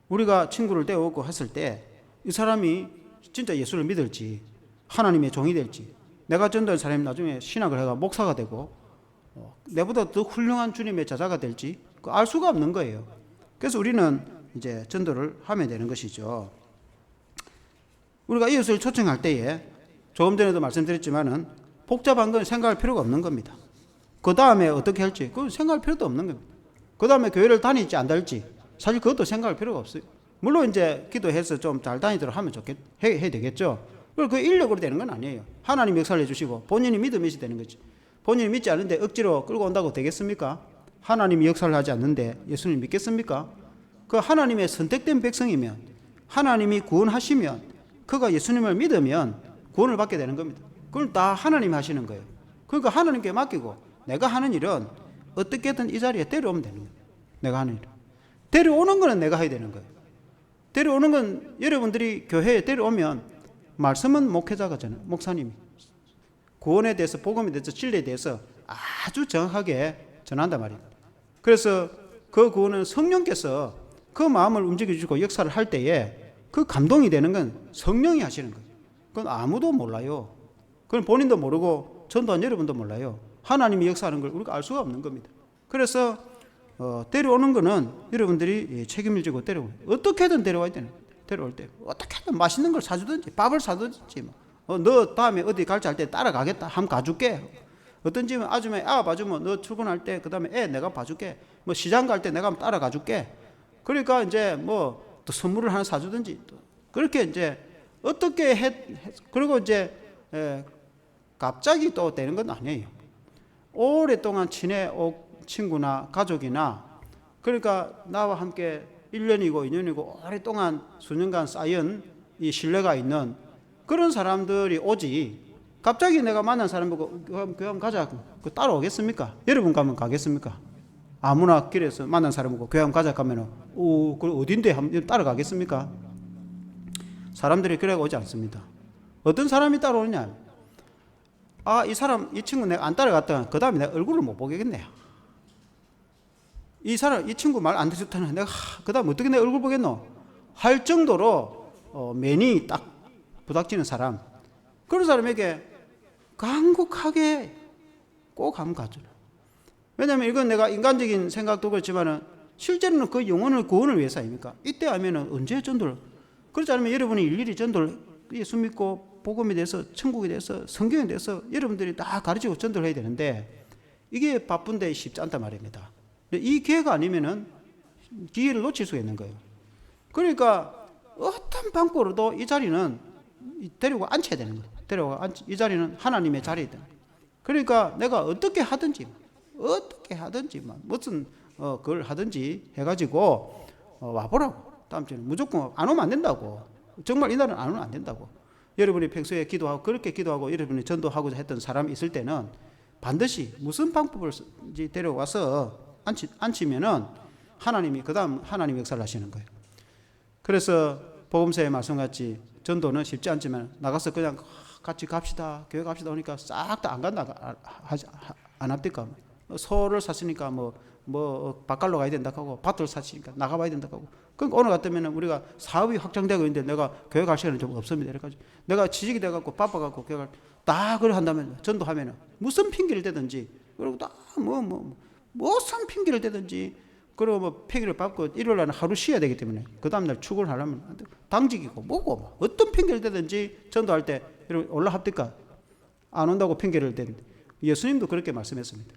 S1: 우리가 친구를 데려오고 했을 때 이 사람이 진짜 예수를 믿을지, 하나님의 종이 될지, 내가 전도한 사람이 나중에 신학을 해가 목사가 되고 내보다 더 훌륭한 주님의 제자가 될지 알 수가 없는 거예요. 그래서 우리는 이제 전도를 하면 되는 것이죠. 우리가 이웃을 초청할 때에 조금 전에도 말씀드렸지만은 복잡한 건 생각할 필요가 없는 겁니다. 그 다음에 어떻게 할지 그건 생각할 필요도 없는 겁니다. 그 다음에 교회를 다닐지 안 다닐지 사실 그것도 생각할 필요가 없어요. 물론 이제 기도해서 좀 잘 다니도록 하면 해야 되겠죠. 그리고 그 인력으로 되는 건 아니에요. 하나님 역사를 해주시고 본인이 믿음이 되는 거지. 본인이 믿지 않는데 억지로 끌고 온다고 되겠습니까? 하나님이 역사를 하지 않는데 예수님 믿겠습니까? 그 하나님의 선택된 백성이면, 하나님이 구원하시면, 그가 예수님을 믿으면 구원을 받게 되는 겁니다. 그걸 다 하나님이 하시는 거예요. 그러니까 하나님께 맡기고 내가 하는 일은 어떻게든 이 자리에 데려오면 되는 거예요. 내가 하는 일은. 데려오는 거는 내가 해야 되는 거예요. 데려오는 건 여러분들이 교회에 데려오면 말씀은 목회자가 전해, 목사님이 구원에 대해서, 복음에 대해서, 진리에 대해서 아주 정확하게 전한단 말입니다. 그래서 그 구원은 성령께서 그 마음을 움직여주고 역사를 할 때에 그 감동이 되는 건 성령이 하시는 거예요. 그건 아무도 몰라요. 그건 본인도 모르고 전도한 여러분도 몰라요. 하나님이 역사하는 걸 우리가 알 수가 없는 겁니다. 그래서 데려오는 거는 여러분들이 책임을 지고 데려오고, 어떻게든 데려와야 되는 거예요. 데려올 때 어떻게든 맛있는 걸 사주든지 밥을 사주든지 너 다음에 어디 갈지 할 때 따라가겠다. 한번 가줄게. 어떤 집은 아줌마 아 봐주면 너 출근할 때 그 다음에 애 내가 봐줄게. 뭐 시장 갈 때 내가 한번 따라가줄게. 그러니까 이제 뭐 또 선물을 하나 사주든지 또 그렇게 이제 어떻게 그리고 이제 갑자기 또 되는 건 아니에요. 오랫동안 친해 친구나 가족이나, 그러니까 나와 함께 1년이고 2년이고 오랫동안 수년간 쌓인 이 신뢰가 있는 그런 사람들이 오지, 갑자기 내가 만난 사람 보고 교회 한번 가자 그 따라오겠습니까? 여러분 가면 가겠습니까? 아무나 길에서 만난 사람 보고 교회 한번 가자 하면은 그 어딘데 한번 따라가겠습니까? 사람들이 그래 오지 않습니다. 어떤 사람이 따라오느냐, 이 사람 이 친구 내가 안 따라갔다 그 다음에 내가 얼굴을 못 보겠네요. 이 사람 이 친구 말 안 듣다는 내가 그 다음 어떻게 내 얼굴 보겠노 할 정도로 맨이 딱 부닥치는 사람, 그런 사람에게 간곡하게 꼭 한번 가주라. 왜냐하면 이건 내가 인간적인 생각도 그렇지만은 실제로는 그 영혼을 구원을 위해서 아닙니까? 이때 하면은 언제 전도를, 그렇지 않으면 여러분이 일일이 전도를 예수 믿고 복음에 대해서, 천국에 대해서, 성경에 대해서 여러분들이 다 가르치고 전도를 해야 되는데 이게 바쁜데 쉽지 않단 말입니다. 이 기회가 아니면은 기회를 놓칠 수가 있는 거예요. 그러니까 어떤 방법으로도 이 자리는 데리고 앉혀야 되는 거예요. 이 자리는 하나님의 자리이다. 그러니까 내가 어떻게 하든지 무슨 그걸 하든지 해가지고 와보라고. 다음 주에는 무조건 안 오면 안 된다고. 정말 이날은 안 오면 안 된다고. 여러분이 평소에 기도하고 그렇게 기도하고 여러분이 전도하고자 했던 사람이 있을 때는 반드시 무슨 방법을 데려와서 앉히면은 하나님이 그 다음 하나님 역사를 하시는 거예요. 그래서 복음서의 말씀같이 전도는 쉽지 않지만 나가서 그냥 같이 갑시다, 교회 갑시다 하니까 싹 다 안 간다 안 합니까? 소를 샀으니까 뭐 밭갈로 가야 된다 하고 밭을 샀으니까 나가봐야 된다 하고. 그러니까 오늘 같으면 우리가 사업이 확장되고 있는데 내가 교회 갈 시간이 좀 없습니다. 그래가지고 내가 취직이 돼갖고 바빠갖고 교회 다 그걸 한다면 전도하면은 무슨 핑계를 대든지 그리고 다 무슨 핑계를 대든지 그리고 뭐 폐기를 받고 일요일 날 하루 쉬어야 되기 때문에 그 다음날 출근을 하려면 당직이고 뭐고 어떤 핑계를 대든지 전도할 때 여러분 올라합니까? 안 온다고 핑계를 댄 예수님도 그렇게 말씀했습니다.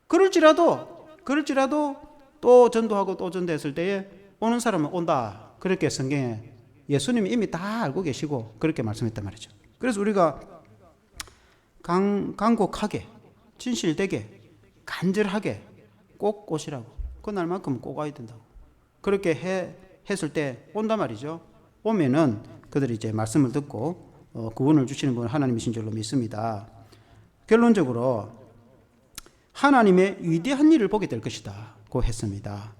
S1: 그럴지라도 또 전도하고 또 전도했을 때에 오는 사람은 온다. 그렇게 성경에 예수님이 이미 다 알고 계시고 그렇게 말씀했단 말이죠. 그래서 우리가 간곡하게 진실되게 간절하게 꼭 오시라고. 그날만큼 꼭 와야 된다고. 그렇게 했을 때 온단 말이죠. 오면은 그들이 이제 말씀을 듣고 구원을 주시는 분은 하나님이신 줄로 믿습니다. 결론적으로 하나님의 위대한 일을 보게 될 것이다 고 했습니다.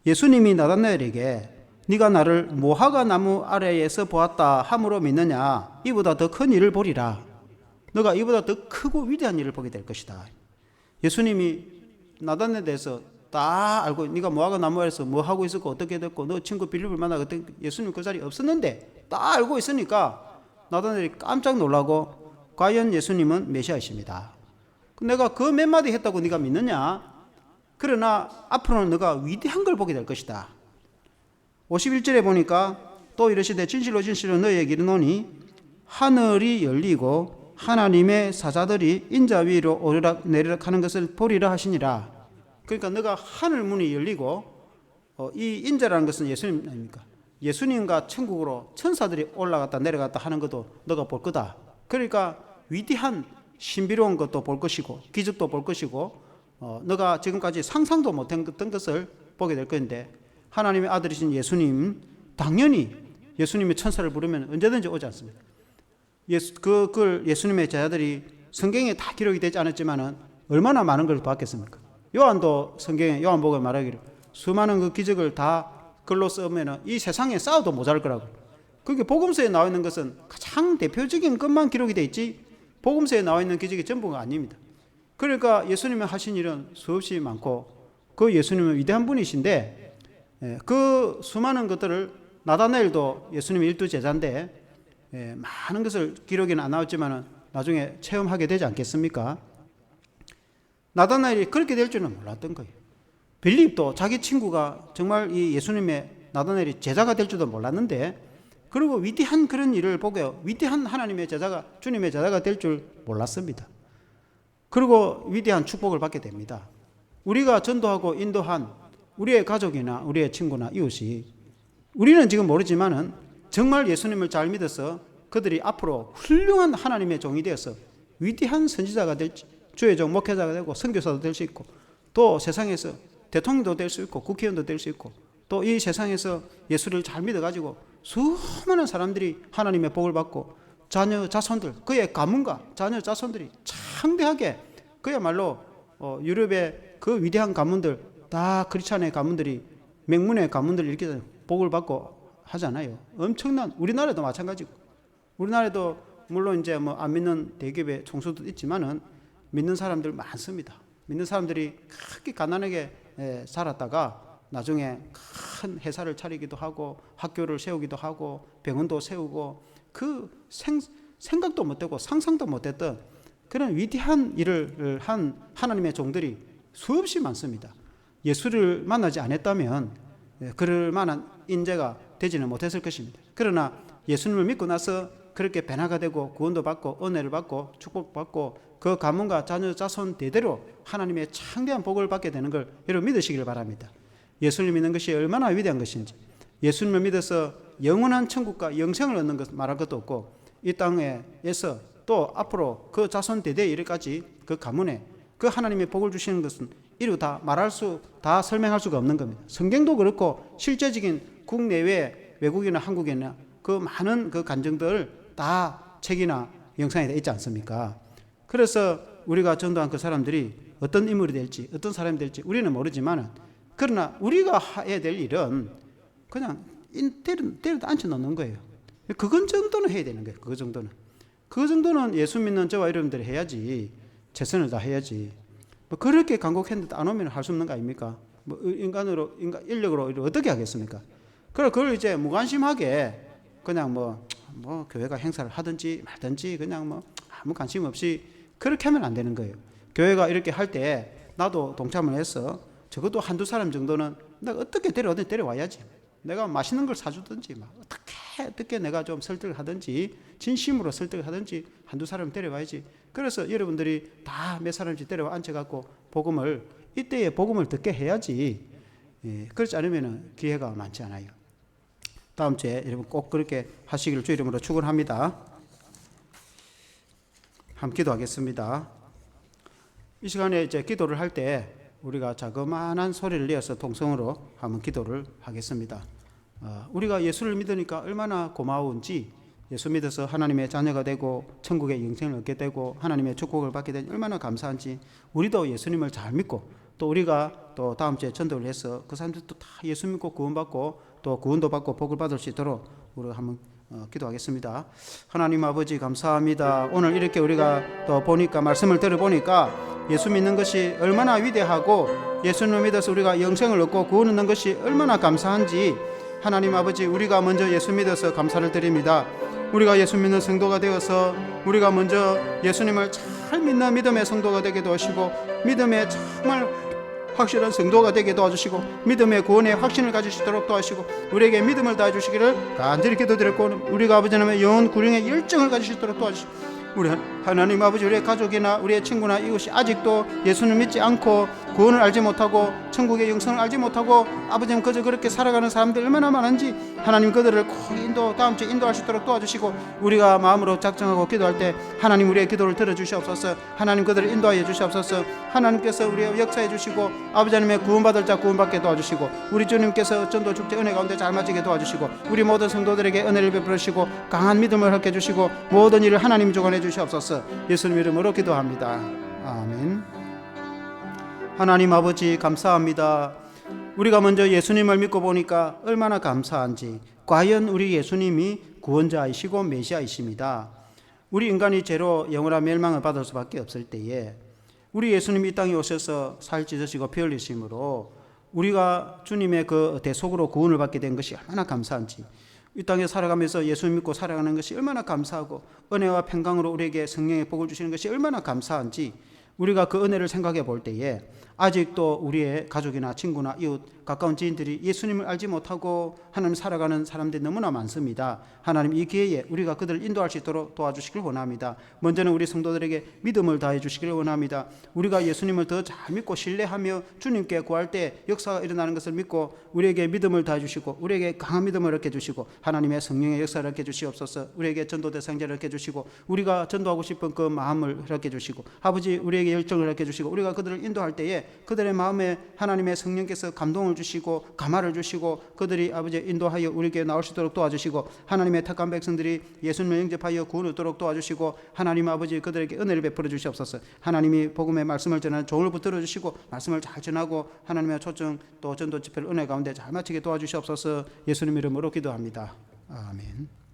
S1: 예수님이 나다나엘에게 네가 나를 모하가 나무 아래에서 보았다 함으로 믿느냐? 이보다 더 큰 일을 보리라. 너가 이보다 더 크고 위대한 일을 보게 될 것이다. 예수님이 나단에 대해서 다 알고 네가 모하가 나무 아래에서 뭐 하고 있었고 어떻게 됐고 너 친구 빌립을 만나 그때 예수님 그 자리에 없었는데 다 알고 있으니까 나다나엘이 깜짝 놀라고 과연 예수님은 메시아이십니다. 내가 그 몇 마디 했다고 네가 믿느냐? 그러나 앞으로는 너가 위대한 걸 보게 될 것이다. 51절에 보니까 또 이르시되 진실로 진실로 너희에게 이르노니 하늘이 열리고 하나님의 사자들이 인자 위로 오르락 내리락 하는 것을 보리라 하시니라. 그러니까 너가 하늘 문이 열리고 이 인자라는 것은 예수님 아닙니까? 예수님과 천국으로 천사들이 올라갔다 내려갔다 하는 것도 너가 볼 거다. 그러니까 위대한 신비로운 것도 볼 것이고 기적도 볼 것이고 너가 지금까지 상상도 못했던 것을 보게 될 건데 하나님의 아들이신 예수님 당연히 예수님의 천사를 부르면 언제든지 오지 않습니다. 그걸 예수님의 제자들이 성경에 다 기록이 되지 않았지만은 얼마나 많은 걸 봤겠습니까? 요한도 성경에 요한복음에 말하기를 수많은 그 기적을 다 글로 쓰면은 이 세상에 쌓아도 모자랄 거라고. 그게 복음서에 나와 있는 것은 가장 대표적인 것만 기록이 돼 있지 복음서에 나와 있는 기적이 전부가 아닙니다. 그러니까 예수님이 하신 일은 수없이 많고 그 예수님은 위대한 분이신데 그 수많은 것들을 나다나엘도 예수님의 일두 제자인데 많은 것을 기록에는 안 나왔지만 나중에 체험하게 되지 않겠습니까? 나다나엘이 그렇게 될 줄은 몰랐던 거예요. 빌립도 자기 친구가 정말 이 예수님의 나다나엘이 제자가 될 줄도 몰랐는데 그리고 위대한 그런 일을 보고 위대한 하나님의 제자가 주님의 제자가 될 줄 몰랐습니다. 그리고 위대한 축복을 받게 됩니다. 우리가 전도하고 인도한 우리의 가족이나 우리의 친구나 이웃이 우리는 지금 모르지만은 정말 예수님을 잘 믿어서 그들이 앞으로 훌륭한 하나님의 종이 되어서 위대한 선지자가 될지 주의 종 목회자가 되고 선교사도 될 수 있고 또 세상에서 대통령도 될 수 있고 국회의원도 될 수 있고 또 이 세상에서 예수를 잘 믿어가지고 수많은 사람들이 하나님의 복을 받고 자녀 자손들 그의 가문과 자녀 자손들이 창대하게 그야말로 유럽의 그 위대한 가문들 다 크리스찬의 가문들이 맹문의 가문들 이렇게 복을 받고 하잖아요. 엄청난 우리나라도 마찬가지고 우리나라도 물론 이제 뭐 안 믿는 대기업의 총수도 있지만은 믿는 사람들 많습니다. 믿는 사람들이 그렇게 가난하게 살았다가 나중에 큰 회사를 차리기도 하고 학교를 세우기도 하고 병원도 세우고 그 생각도 못하고 상상도 못했던 그런 위대한 일을 한 하나님의 종들이 수없이 많습니다. 예수를 만나지 않았다면 그럴 만한 인재가 되지는 못했을 것입니다. 그러나 예수님을 믿고 나서 그렇게 변화가 되고 구원도 받고 은혜를 받고 축복받고 그 가문과 자녀 자손 대대로 하나님의 창대한 복을 받게 되는 걸 여러분 믿으시길 바랍니다. 예수를 믿는 것이 얼마나 위대한 것인지 예수님을 믿어서 영원한 천국과 영생을 얻는 것 말할 것도 없고 이 땅에서 또 앞으로 그 자손 대대 이르까지 그 가문에 그 하나님의 복을 주시는 것은 이루 다 다 설명할 수가 없는 겁니다. 성경도 그렇고 실제적인 국내외 외국이나 한국이나 그 많은 그 간증들 다 책이나 영상에 있지 않습니까? 그래서 우리가 전도한 그 사람들이 어떤 인물이 될지 어떤 사람이 될지 우리는 모르지만 그러나 우리가 해야 될 일은 그냥 때려도 앉혀 놓는 거예요. 그건 정도는 해야 되는 거예요. 그 정도는 예수 믿는 저와 여러분들이 해야지. 최선을 다해야지. 뭐 그렇게 간곡했는데 안 오면 할 수 없는 거 아닙니까? 뭐 인력으로 어떻게 하겠습니까? 그걸 이제 무관심하게 그냥 뭐 교회가 행사를 하든지 말든지 그냥 뭐 아무 관심 없이 그렇게 하면 안 되는 거예요. 교회가 이렇게 할 때 나도 동참을 해서 적어도 한두 사람 정도는 내가 어떻게 데려와야지. 내가 맛있는 걸 사주든지 막 어떻게 내가 좀 설득을 하든지 진심으로 설득을 하든지 한두 사람 데려와야지. 그래서 여러분들이 다 몇 사람씩 데려와 앉혀갖고 이때에 복음을 듣게 해야지. 예, 그렇지 않으면 기회가 많지 않아요. 다음 주에 여러분 꼭 그렇게 하시기를 주 이름으로 축원합니다. 함께 기도하겠습니다. 이 시간에 이제 기도를 할 때 우리가 자그마한 소리를 내어서 동성으로 한번 기도를 하겠습니다. 우리가 예수를 믿으니까 얼마나 고마운지, 예수 믿어서 하나님의 자녀가 되고 천국의 영생을 얻게 되고 하나님의 축복을 받게 되니 얼마나 감사한지, 우리도 예수님을 잘 믿고 또 우리가 또 다음 주에 전도를 해서 그 사람들도 다 예수 믿고 구원받고 또 구원도 받고 복을 받을 수 있도록 우리가 한번 기도하겠습니다. 하나님 아버지 감사합니다. 오늘 이렇게 우리가 또 보니까 말씀을 들어보니까 예수 믿는 것이 얼마나 위대하고 예수님을 믿어서 우리가 영생을 얻고 구원 얻는 것이 얼마나 감사한지 하나님 아버지 우리가 먼저 예수 믿어서 감사를 드립니다. 우리가 예수 믿는 성도가 되어서 우리가 먼저 예수님을 잘 믿는 믿음의 성도가 되게 도와주시고 믿음의 정말 확실한 성도가 되게 도와주시고 믿음의 구원의 확신을 가지시도록 도와주시고 우리에게 믿음을 다해주시기를 간절히 기도드렸고 우리가 아버지 하나님의 영혼 구령의 열정을 가지시도록 도와주시고 우리 하나님 아버지 우리의 가족이나 우리의 친구나 이것이 아직도 예수를 믿지 않고 구원을 알지 못하고 천국의 영생을 알지 못하고 아버지는 그저 그렇게 살아가는 사람들이 얼마나 많은지 하나님 그들을 꼭 다음 주에 인도할 수 있도록 도와주시고 우리가 마음으로 작정하고 기도할 때 하나님 우리의 기도를 들어주시옵소서. 하나님 그들을 인도하여 주시옵소서. 하나님께서 우리의 역사해 주시고 아버지 하나님의 구원받을 자 구원받게 도와주시고 우리 주님께서 전도 축제 은혜 가운데 잘 마치게 도와주시고 우리 모든 성도들에게 은혜를 베풀어 주시고 강한 믿음을 갖게 주시고 모든 일을 하나님 주관해 주시옵소서. 예수님 이름으로 기도합니다. 아멘. 하나님 아버지 감사합니다. 우리가 먼저 예수님을 믿고 보니까 얼마나 감사한지. 과연 우리 예수님이 구원자이시고 메시아이십니다. 우리 인간이 죄로 영원한 멸망을 받을 수밖에 없을 때에 우리 예수님이 이 땅에 오셔서 살 찢으시고 피 흘리심으로 우리가 주님의 그 대속으로 구원을 받게 된 것이 얼마나 감사한지, 이 땅에 살아가면서 예수 믿고 살아가는 것이 얼마나 감사하고 은혜와 평강으로 우리에게 성령의 복을 주시는 것이 얼마나 감사한지 우리가 그 은혜를 생각해 볼 때에 아직도 우리의 가족이나 친구나 이웃 가까운 지인들이 예수님을 알지 못하고 하나님 살아가는 사람들이 너무나 많습니다. 하나님 이 기회에 우리가 그들을 인도할 수 있도록 도와주시길 원합니다. 먼저는 우리 성도들에게 믿음을 다해 주시기를 원합니다. 우리가 예수님을 더 잘 믿고 신뢰하며 주님께 구할 때 역사가 일어나는 것을 믿고 우리에게 믿음을 다해 주시고 우리에게 강한 믿음을 얻게 주시고 하나님의 성령의 역사를 얻게 주시옵소서. 우리에게 전도 대상자를 얻게 주시고 우리가 전도하고 싶은 그 마음을 얻게 주시고 아버지 우리에게 열정을 얻게 주시고 우리가 그들을 인도할 때에 그들의 마음에 하나님의 성령께서 감동을 주시고 감화를 주시고 그들이 아버지 인도하여 우리에게 나올 수 있도록 도와주시고 하나님의 택한 백성들이 예수님을 영접하여 구원을 얻도록 도와주시고 하나님 아버지 그들에게 은혜를 베풀어 주시옵소서. 하나님이 복음의 말씀을 전하는 종을 붙들어 주시고 말씀을 잘 전하고 하나님의 초청 또 전도 집회를 은혜 가운데 잘 마치게 도와주시옵소서. 예수님 이름으로 기도합니다. 아멘.